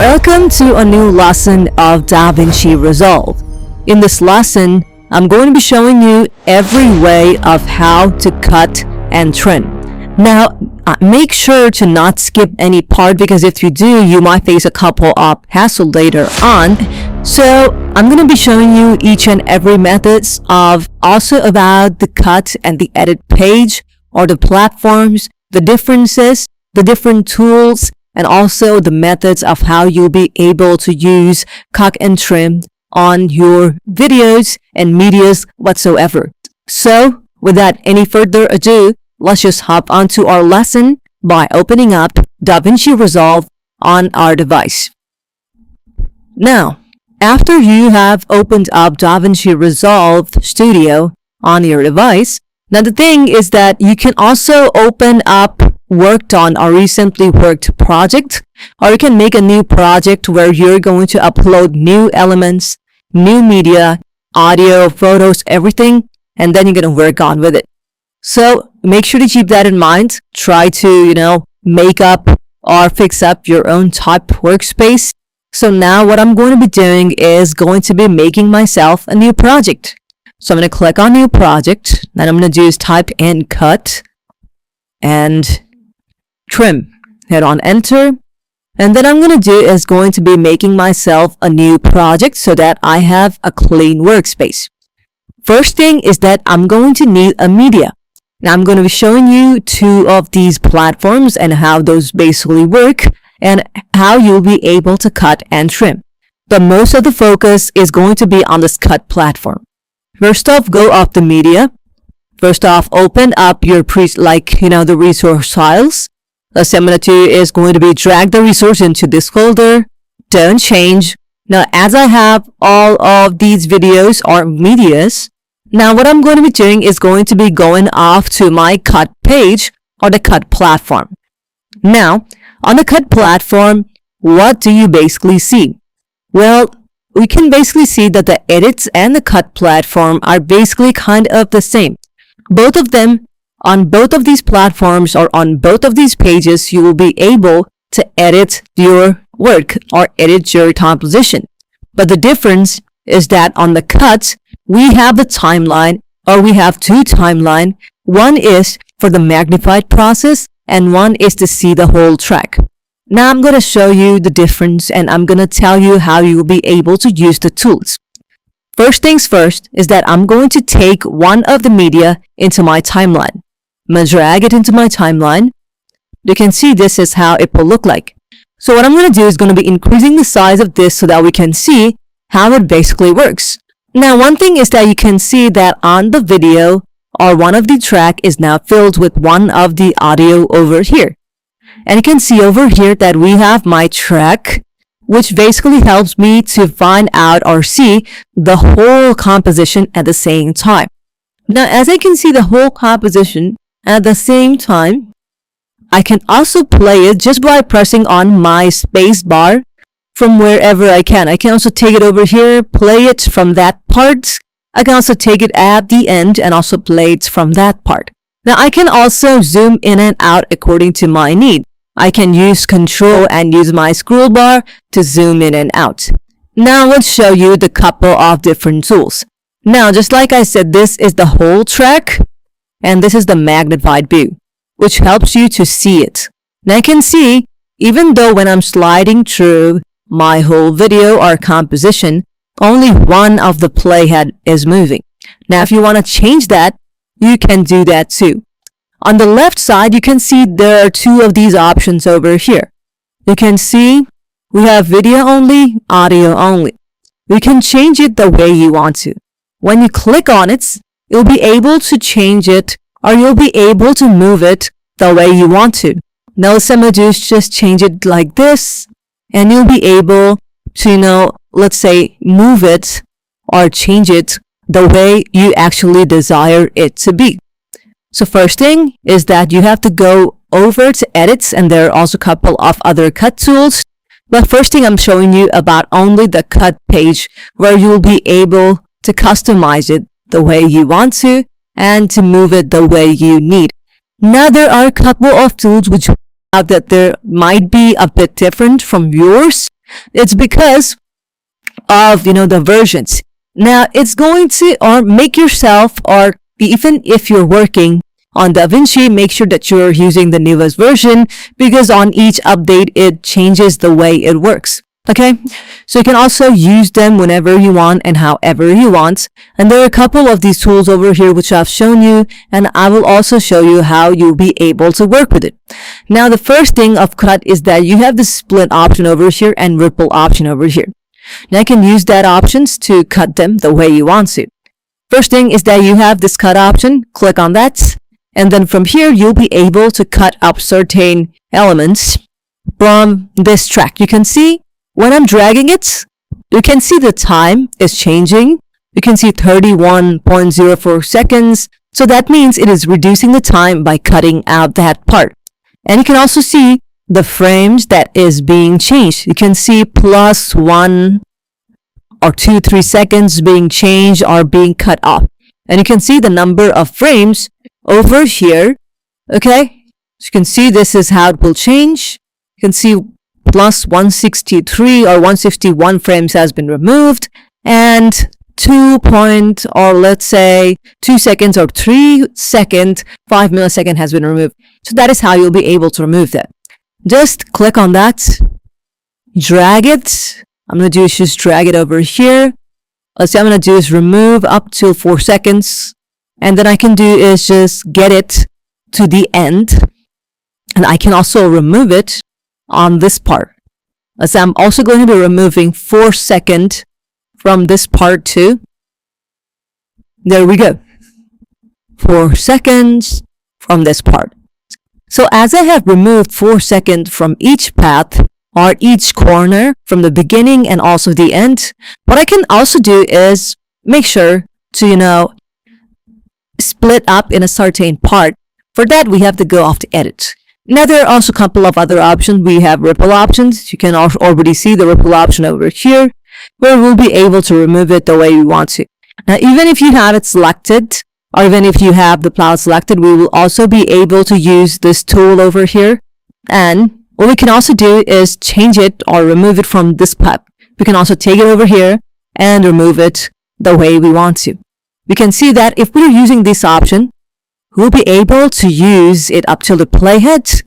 Welcome to a new lesson of DaVinci Resolve. In this lesson, I'm going to be showing you every way of how to cut and trim. Now, make sure to not skip any part because if you do, you might face a couple of hassle later on. So, I'm going to be showing you each and every methods of also about the cut and the edit page or the platforms, the differences, the different tools, and also the methods of how you'll be able to use cut and trim on your videos and medias whatsoever. So, without any further ado, let's just hop onto our lesson by opening up DaVinci Resolve on our device. Now, after you have opened up DaVinci Resolve Studio on your device, now the thing is that you can also open up worked on or recently worked project, or you can make a new project where you're going to upload new elements, new media, audio, photos, everything, and then you're going to work on with it. So make sure to keep that in mind. Try to, make up or fix up your own type workspace. So now what I'm going to be doing is going to be making myself a new project. So I'm going to click on new project. Then I'm going to do is type in cut and trim. Hit on enter. And then I'm going to do is going to be making myself a new project so that I have a clean workspace. First thing is that I'm going to need a media. Now I'm going to be showing you two of these platforms and how those basically work and how you'll be able to cut and trim. But most of the focus is going to be on this cut platform. First off, go off the media. First off, open up your the resource files. The step I'm going to do is going to be drag the resource into this folder. Don't change. Now, as I have all of these videos or medias, now what I'm going to be doing is going to be going off to my cut page or the cut platform. Now, on the cut platform, what do you basically see? Well, we can basically see that the edits and the cut platform are basically kind of the same. Both of them, on both of these platforms or on both of these pages, you will be able to edit your work or edit your composition. But the difference is that on the cut, we have the timeline or we have two timelines. One is for the magnified process and one is to see the whole track. Now I'm going to show you the difference and I'm going to tell you how you will be able to use the tools. First things first is that I'm going to take one of the media into my timeline. I'm going to drag it into my timeline. You can see this is how it will look like. So what I'm going to do is going to be increasing the size of this so that we can see how it basically works. Now one thing is that you can see that on the video or one of the track is now filled with one of the audio over here. And you can see over here that we have my track, which basically helps me to find out or see the whole composition at the same time. Now, as I can see the whole composition at the same time, I can also play it just by pressing on my space bar from wherever I can. I can also take it over here, play it from that part. I can also take it at the end and also play it from that part. Now, I can also zoom in and out according to my need. I can use control and use my scroll bar to zoom in and out. Now, let's show you the couple of different tools. Now, just like I said, this is the whole track and this is the magnified view, which helps you to see it. Now, you can see, even though when I'm sliding through my whole video or composition, only one of the playhead is moving. Now, if you want to change that, you can do that too. On the left side, you can see there are two of these options over here. You can see we have video only, audio only. You can change it the way you want to. When you click on it, you'll be able to change it or you'll be able to move it the way you want to. Now, what I'm going to do is just change it like this and you'll be able to, let's say, move it or change it the way you actually desire it to be. So first thing is that you have to go over to edits and there are also a couple of other cut tools. But first thing I'm showing you about only the cut page where you will be able to customize it the way you want to and to move it the way you need. Now there are a couple of tools which that there might be a bit different from yours. It's because of, the versions. Now, it's going to, or make yourself, or even if you're working on DaVinci, make sure that you're using the newest version, because on each update, it changes the way it works. Okay, so you can also use them whenever you want and however you want. And there are a couple of these tools over here which I've shown you, and I will also show you how you'll be able to work with it. Now, the first thing of cut is that you have the split option over here and ripple option over here. Now, you can use that options to cut them the way you want to. First thing is that you have this cut option. Click on that. And then from here, you'll be able to cut up certain elements from this track. You can see when I'm dragging it, you can see the time is changing. You can see 31.04 seconds. So that means it is reducing the time by cutting out that part. And you can also see the frames that is being changed. You can see plus 1 or 2, 3 seconds being changed or being cut off. And you can see the number of frames over here. Okay, so you can see this is how it will change. You can see plus 163 or 161 frames has been removed, and 2 seconds or 3 second, 5 millisecond has been removed. So that is how you'll be able to remove that. Just click on that, drag it. I'm going to do is just drag it over here. Let's say I'm going to do is remove up to 4 seconds. And then I can do is just get it to the end. And I can also remove it on this part. Let's say I'm also going to be removing 4 seconds from this part too. There we go. 4 seconds from this part. So as I have removed 4 seconds from each path or each corner from the beginning and also the end, what I can also do is make sure to, split up in a certain part. For that, we have to go off to edit. Now, there are also a couple of other options. We have ripple options. You can already see the ripple option over here, where we'll be able to remove it the way we want to. Now, even if you have it selected, or even if you have the cloud selected, we will also be able to use this tool over here. And what we can also do is change it or remove it from this path. We can also take it over here and remove it the way we want to. We can see that if we're using this option, we'll be able to use it up till the playhead.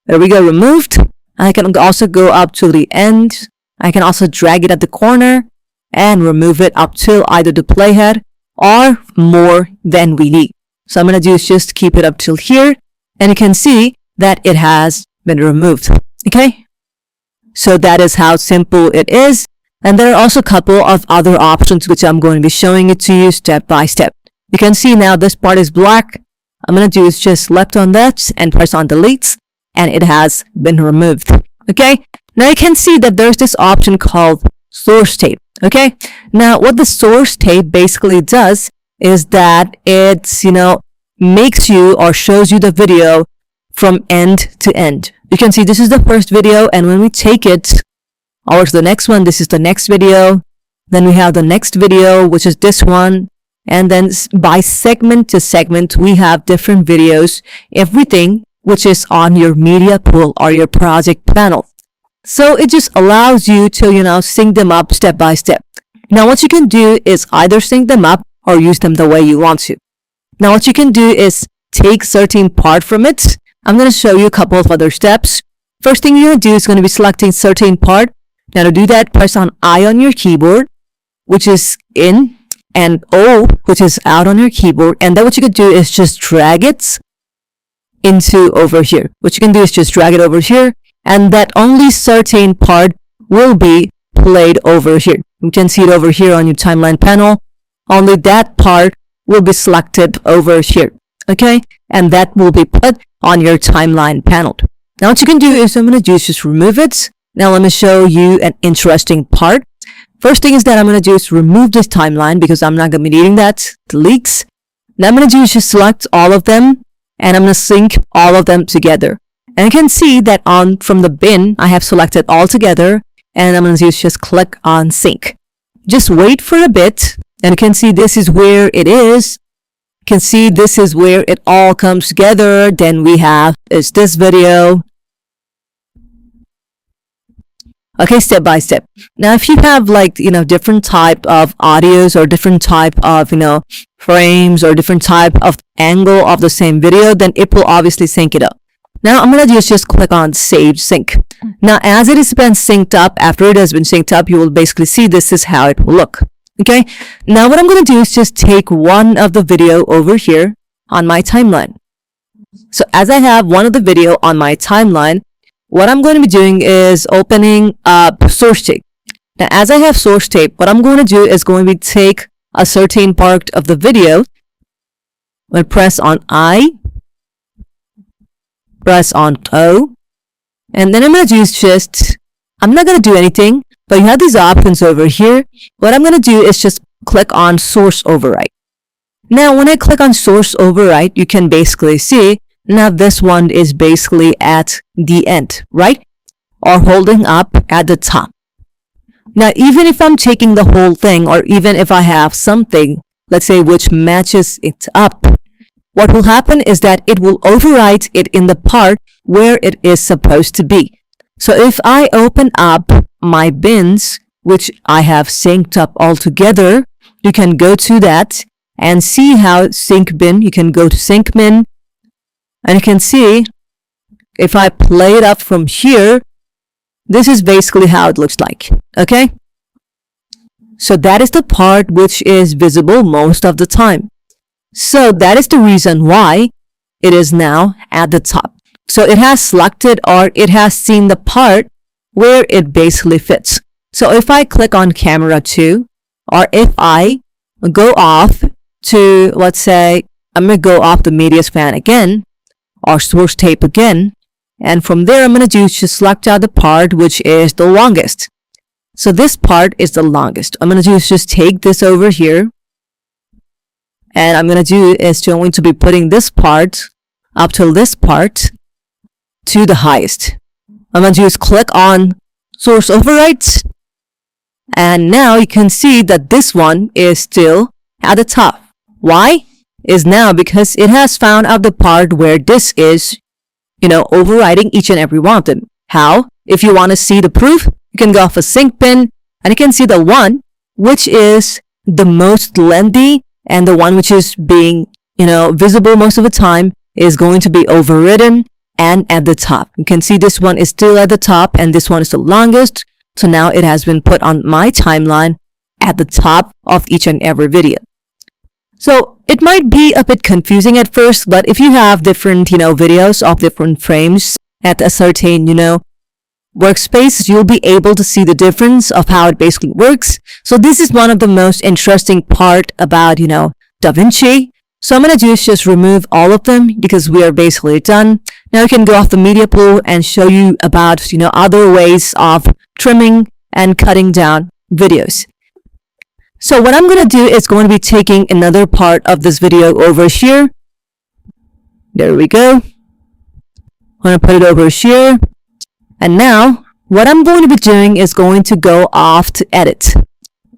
There we go, removed. I can also go up to the end. I can also drag it at the corner and remove it up till either the playhead or more than we need. So I'm going to do is just keep it up till here, and you can see that it has been removed. Okay? So that is how simple it is. And there are also a couple of other options which I'm going to be showing it to you step by step. You can see now this part is black. I'm going to do is just left on that and press on delete, and it has been removed. Okay? Now you can see that there's this option called source tape. Okay? Now what the source tape basically does is that it's, makes you or shows you the video from end to end. You can see this is the first video, and when we take it over to the next one, this is the next video. Then we have the next video, which is this one. And then by segment to segment, we have different videos, everything which is on your media pool or your project panel. So it just allows you to, sync them up step by step. Now, what you can do is either sync them up or use them the way you want to. Now, what you can do is take certain part from it. I'm going to show you a couple of other steps. First thing you're going to do is going to be selecting certain part. Now, to do that, press on I on your keyboard, which is in, and O, which is out on your keyboard. And then what you can do is just drag it into over here. What you can do is just drag it over here, and that only certain part will be played over here. You can see it over here on your timeline panel. Only that part will be selected over here. Okay? And that will be put on your timeline panel. Now, what you can do is I'm going to do is just remove it. Now, let me show you an interesting part. First thing is that I'm going to do is remove this timeline because I'm not going to be needing that. Delete. Now, I'm going to do is just select all of them, and I'm going to sync all of them together. And you can see that from the bin, I have selected all together, and I'm going to do is just click on sync. Just wait for a bit, and you can see this is where it is. You can see this is where it all comes together. Then we have is this video. Okay, step by step. Now, if you have like, different type of audios or different type of, frames or different type of angle of the same video, then it will obviously sync it up. Now, I'm going to just click on Save Sync. Now, as it has been synced up, after it has been synced up, you will basically see this is how it will look. Okay. Now, what I'm going to do is just take one of the video over here on my timeline. So as I have one of the video on my timeline, what I'm going to be doing is opening up source tape. Now, as I have source tape, what I'm going to do is going to be take a certain part of the video. I'm going to press on I, press on O, and then I'm going to do is just, I'm not going to do anything, but you have these options over here. What I'm going to do is just click on source override. Now, when I click on source override, you can basically see now this one is basically at the end, right? Or holding up at the top. Now, even if I'm taking the whole thing, or even if I have something, let's say, which matches it up, what will happen is that it will overwrite it in the part where it is supposed to be. So if I open up my bins, which I have synced up all together, you can go to that and see how sync bin, you can go to sync bin, and you can see if I play it up from here, this is basically how it looks like. Okay. So that is the part which is visible most of the time. So that is the reason why it is now at the top. So it has selected, or it has seen the part where it basically fits. So if I click on camera 2, or if I go off to, let's say, I'm going to go off the media span again, or source tape again, and from there I'm going to do is just select out the part which is the longest. So this part is the longest. I'm going to do is just take this over here, and I'm going to do is going to be putting this part up till this part to the highest. I'm going to just click on source overrides, and now you can see that this one is still at the top. Why? Is now because it has found out the part where this is, overriding each and every one of them. How? If you want to see the proof, you can go off a sync bin, and you can see the one which is the most lengthy and the one which is being, visible most of the time is going to be overridden and at the top. You can see this one is still at the top and this one is the longest. So now it has been put on my timeline at the top of each and every video. So it might be a bit confusing at first, but if you have different, videos of different frames at a certain, workspace, you'll be able to see the difference of how it basically works. So this is one of the most interesting part about, DaVinci. So I'm going to do is just remove all of them because we are basically done. Now you can go off the media pool and show you about, other ways of trimming and cutting down videos. So what I'm going to do is going to be taking another part of this video over here. There we go. I'm going to put it over here. And now what I'm going to be doing is going to go off to edit.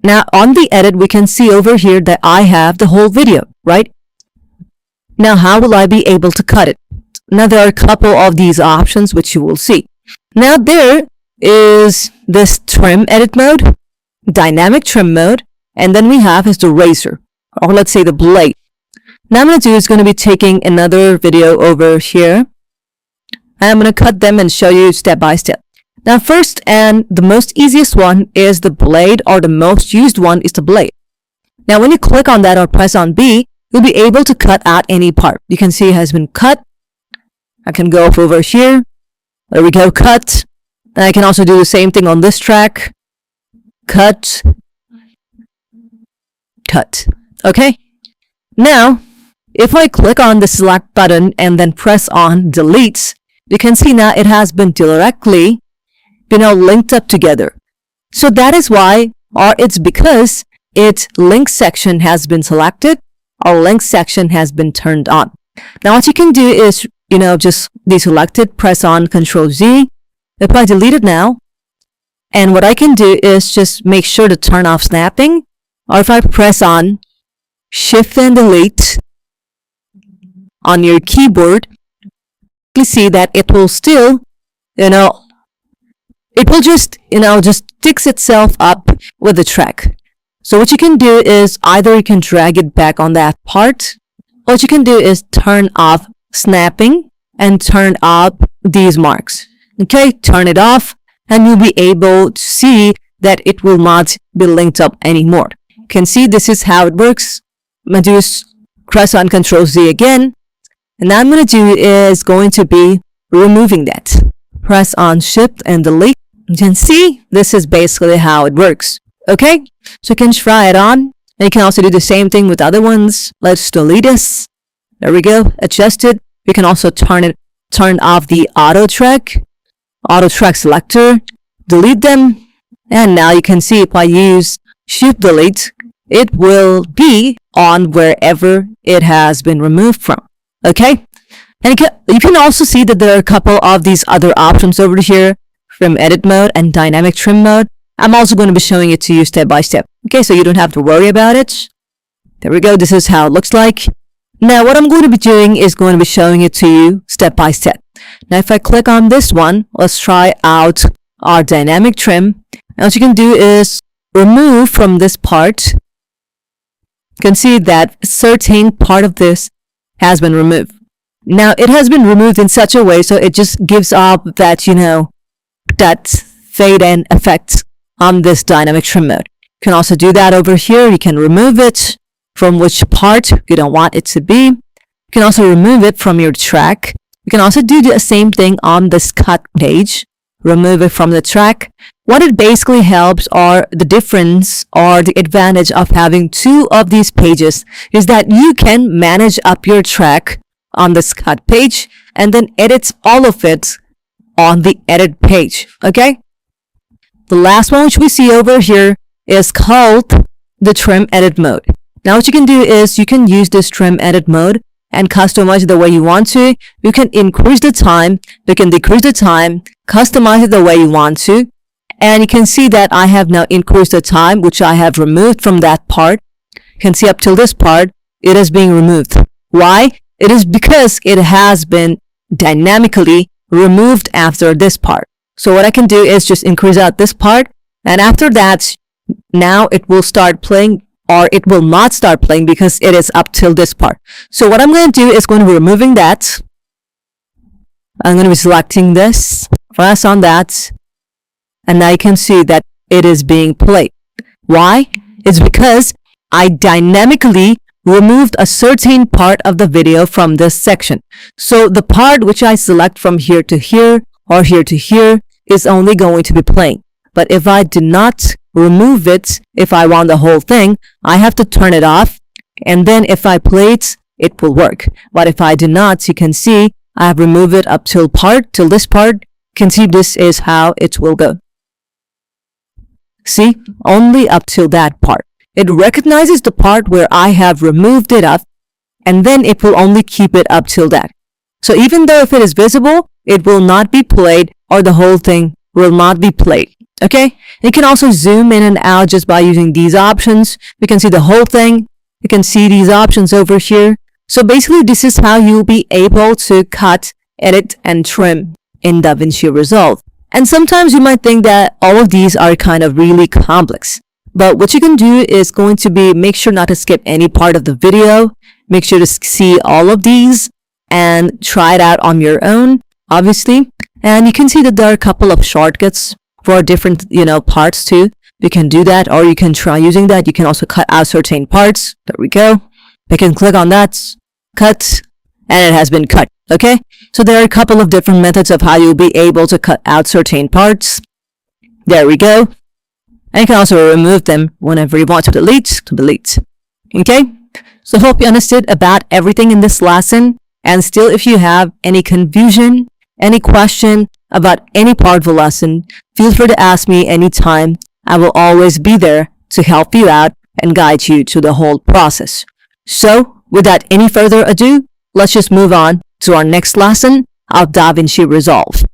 Now on the edit, we can see over here that I have the whole video, right? Now how will I be able to cut it? Now there are a couple of these options which you will see. Now there is this trim edit mode, dynamic trim mode, and then we have is the razor, or let's say the blade. Now I'm going to do is going to be taking another video over here. And I'm going to cut them and show you step by step. Now first and the most easiest one is the blade, or the most used one is the blade. Now when you click on that or press on B, you'll be able to cut out any part. You can see it has been cut. I can go over here. There we go, cut. And I can also do the same thing on this track. Cut. Cut. Okay. Now, if I click on the select button and then press on delete, you can see now it has been directly, linked up together. So that is why, or it's because its link section has been selected, or link section has been turned on. Now what you can do is, just deselect it, press on Ctrl Z. If I delete it now, and what I can do is just make sure to turn off snapping, or if I press on Shift and Delete on your keyboard, you see that it will still, it it will just fix itself up with the track. So what you can do is either you can drag it back on that part. What you can do is turn off snapping and turn off these marks. Okay, turn it off and you'll be able to see that it will not be linked up anymore. You can see this is how it works. I'm going to do press on Ctrl Z again. And now I'm going to do is going to be removing that. Press on Shift and Delete. You can see this is basically how it works. Okay, so you can try it on. And you can also do the same thing with other ones. Let's delete this. There we go. Adjust it. You can also turn off the auto track selector. Delete them. And now you can see if I use Shift Delete, it will be on wherever it has been removed from. Okay? And you can also see that there are a couple of these other options over here from edit mode and dynamic trim mode. I'm also going to be showing it to you step by step. Okay, so you don't have to worry about it. There we go. This is how it looks like. Now, what I'm going to be doing is going to be showing it to you step by step. Now, if I click on this one, let's try out our dynamic trim. And what you can do is remove from this part. You can see that a certain part of this has been removed. Now, it has been removed in such a way so it just gives off that, that fade in effect on this dynamic trim mode. You can also do that over here. You can remove it from which part you don't want it to be. You can also remove it from your track. You can also do the same thing on this cut page. Remove it from the track. What it basically helps, or the difference or the advantage of having two of these pages, is that you can manage up your track on this cut page and then edit all of it on the edit page. Okay? The last one which we see over here is called the trim edit mode. Now what you can do is you can use this trim edit mode and customize it the way you want to. You can increase the time, you can decrease the time, customize it the way you want to. And you can see that I have now increased the time, which I have removed from that part. You can see up till this part, it is being removed. Why? It is because it has been dynamically removed after this part. So what I can do is just increase out this part. And after that, now it will start playing, or it will not start playing because it is up till this part. So what I'm going to do is going to be removing that. I'm going to be selecting this, press on that, and now you can see that it is being played. Why? It's because I dynamically removed a certain part of the video from this section. So the part which I select from here to here or here to here is only going to be playing. But if I do not remove it, if I want the whole thing, I have to turn it off. And then if I play it, it will work. But if I do not, you can see I have removed it up till this part. You can see this is how it will go. See, only up till that part. It recognizes the part where I have removed it up, and then it will only keep it up till that. So even though if it is visible, it will not be played, or the whole thing will not be played. Okay? You can also zoom in and out just by using these options. You can see the whole thing. You can see these options over here. So basically, this is how you'll be able to cut, edit, and trim in DaVinci Resolve. And sometimes you might think that all of these are kind of really complex. But what you can do is going to be make sure not to skip any part of the video. Make sure to see all of these and try it out on your own, obviously. And you can see that there are a couple of shortcuts for different, parts too. You can do that, or you can try using that. You can also cut out certain parts. There we go. You can click on that, cut, and it has been cut. Okay? So there are a couple of different methods of how you'll be able to cut out certain parts. There we go. And you can also remove them whenever you want to delete. Okay? So hope you understood about everything in this lesson. And still, if you have any confusion, any question about any part of the lesson, feel free to ask me anytime. I will always be there to help you out and guide you to the whole process. So, without any further ado, let's just move on to our next lesson of DaVinci Resolve.